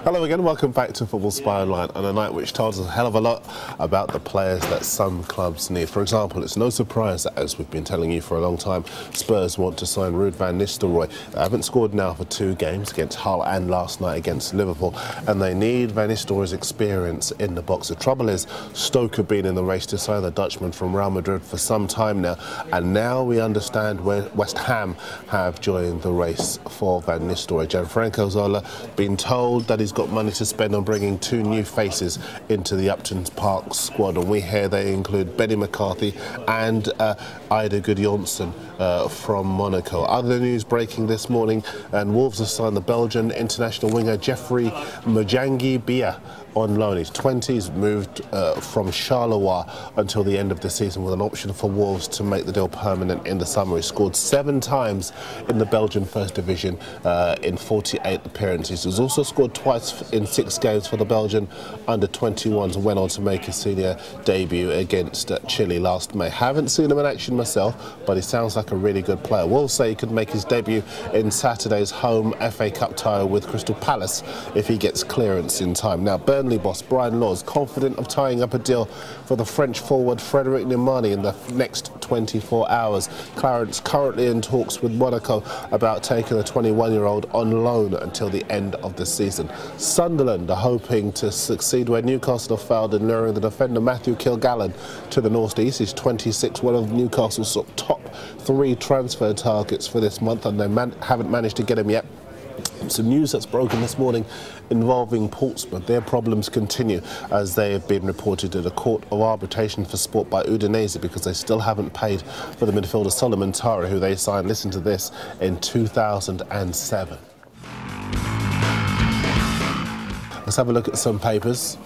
Hello again, welcome back to Football Spy Online on a night which tells us a hell of a lot about the players that some clubs need. For example, it's no surprise that, as we've been telling you for a long time, Spurs want to sign Ruud van Nistelrooy. They haven't scored now for 2 games, against Hull and last night against Liverpool, and they need Van Nistelrooy's experience in the box. The trouble is, Stoke have been in the race to sign the Dutchman from Real Madrid for some time now, and now we understand where West Ham have joined the race for Van Nistelrooy. Gianfranco Zola been told that he's got money to spend on bringing 2 new faces into the Upton Park squad, and we hear they include Benny McCarthy and Ida Gudjonsson from Monaco. Other news breaking this morning, and Wolves have signed the Belgian international winger Jeffrey Mjangi-Bia on loan. He's 20, he's moved from Charleroi until the end of the season with an option for Wolves to make the deal permanent in the summer. He scored 7 times in the Belgian First Division in 48 appearances. He's also scored twice in 6 games for the Belgian under-21s and went on to make his senior debut against Chile last May. Haven't seen him in action myself, but he sounds like a really good player. Wolves say he could make his debut in Saturday's home FA Cup tie with Crystal Palace if he gets clearance in time. Now, Burnley boss Brian Law is confident of tying up a deal for the French forward Frédéric Nemani in the next 24 hours. Clarence currently in talks with Monaco about taking the 21-year-old on loan until the end of the season. Sunderland are hoping to succeed where Newcastle have failed in luring the defender Matthew Kilgallen to the North East. He's 26, one of Newcastle's top 3 transfer targets for this month, and they haven't managed to get him yet. Some news that's broken this morning involving Portsmouth. Their problems continue as they have been reported at a court of arbitration for sport by Udinese because they still haven't paid for the midfielder Solomon Tara, who they signed, listen to this, in 2007. Let's have a look at some papers.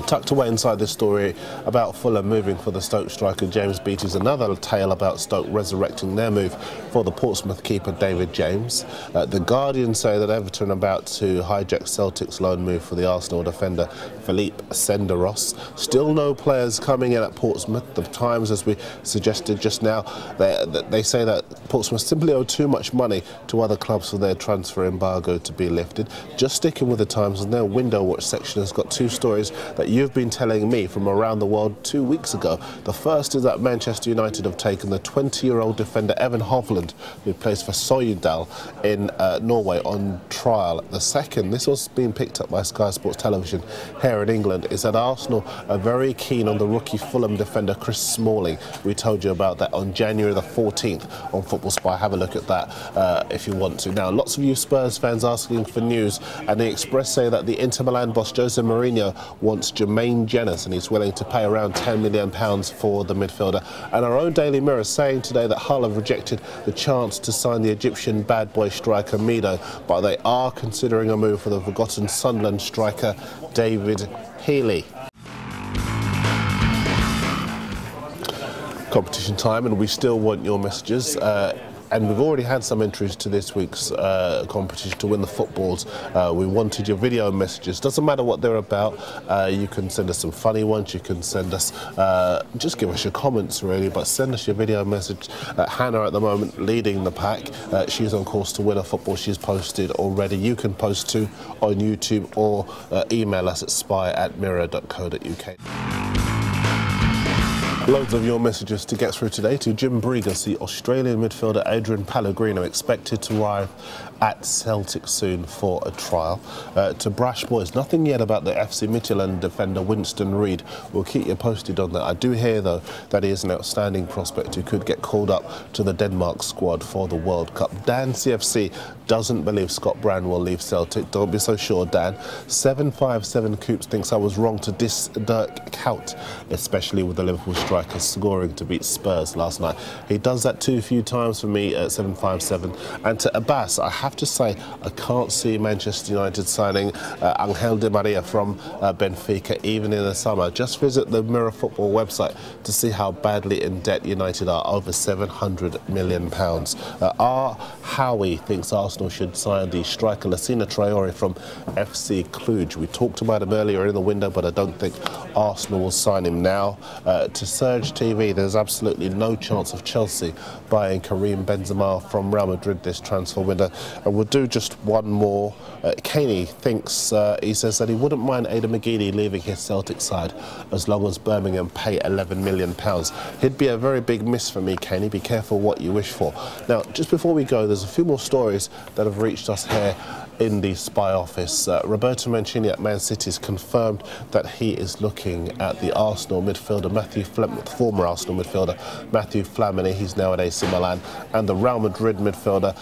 Tucked away inside this story about Fulham moving for the Stoke striker James Beattie is another tale about Stoke resurrecting their move for the Portsmouth keeper David James. The Guardian say that Everton are about to hijack Celtic's loan move for the Arsenal defender Philippe Senderos. Still no players coming in at Portsmouth. The Times, as we suggested just now, they say that Portsmouth simply owe too much money to other clubs for their transfer embargo to be lifted. Just sticking with the Times, and their window watch section has got 2 stories that you've been telling me from around the world 2 weeks ago. The first is that Manchester United have taken the 20-year-old defender Evan Hovland, who plays for Soyudal in Norway, on trial. The second, this was being picked up by Sky Sports Television here in England, is that Arsenal are very keen on the rookie Fulham defender Chris Smalling. We told you about that on January the 14th on Football Spy. Have a look at that if you want to. Now, lots of you Spurs fans asking for news, and the Express say that the Inter Milan boss Jose Mourinho wants Jermaine Jenas, and he's willing to pay around £10 million for the midfielder. And our own Daily Mirror saying today that Hull have rejected the chance to sign the Egyptian bad boy striker Mido, but they are considering a move for the forgotten Sunderland striker David Healy. Competition time, and we still want your messages. And we've already had some entries to this week's competition to win the footballs. We wanted your video messages. Doesn't matter what they're about. You can send us some funny ones. You can send us, just give us your comments really, but send us your video message. Hannah at the moment leading the pack. She's on course to win a football. She's posted already. You can post too on YouTube or email us at spy@mirror.co.uk. Loads of your messages to get through today. To Jim Brigas, the Australian midfielder Adrian Pellegrino expected to arrive at Celtic soon for a trial. To Brash Boys, nothing yet about the FC Midtjylland defender Winston Reid. We'll keep you posted on that. I do hear though that he is an outstanding prospect who could get called up to the Denmark squad for the World Cup. Dan CFC doesn't believe Scott Brand will leave Celtic. Don't be so sure, Dan. 757 Coops thinks I was wrong to diss Dirk Kuyt, especially with the Liverpool striker scoring to beat Spurs last night. He does that too few times for me at 757. And to Abbas, I have to say I can't see Manchester United signing Angel Di Maria from Benfica even in the summer. Just visit the Mirror Football website to see how badly in debt United are, over £700 million. R. Howie thinks Arsenal should sign the striker Lassina Traore from FC Cluj. We talked about him earlier in the window, but I don't think Arsenal will sign him now. To Surge TV, there's absolutely no chance of Chelsea buying Karim Benzema from Real Madrid this transfer window. And we'll do just one more. Caney thinks, he says that he wouldn't mind Aidan McGeady leaving his Celtic side as long as Birmingham pay £11 million. He'd be a very big miss for me, Caney. Be careful what you wish for. Now, just before we go, there's a few more stories that have reached us here in the Spy office. Roberto Mancini at Man City has confirmed that he is looking at the Arsenal midfielder former Arsenal midfielder Matthew Flamini, he's now at AC Milan, and the Real Madrid midfielder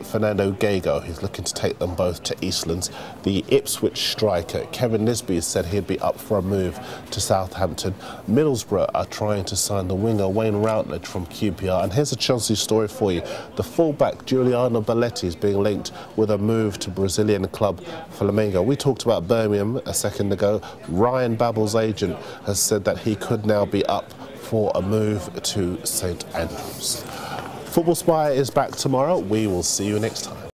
Fernando Gago. He's looking to take them both to Eastlands. The Ipswich striker Kevin Nisbey said he'd be up for a move to Southampton. Middlesbrough are trying to sign the winger Wayne Routledge from QPR. And here's a Chelsea story for you. The fullback Giuliano Belletti is being linked with a move to Brazilian club Flamengo. We talked about Birmingham a second ago. Ryan Babel's agent has said that he could now be up for a move to St Andrews. Football Spy is back tomorrow. We will see you next time.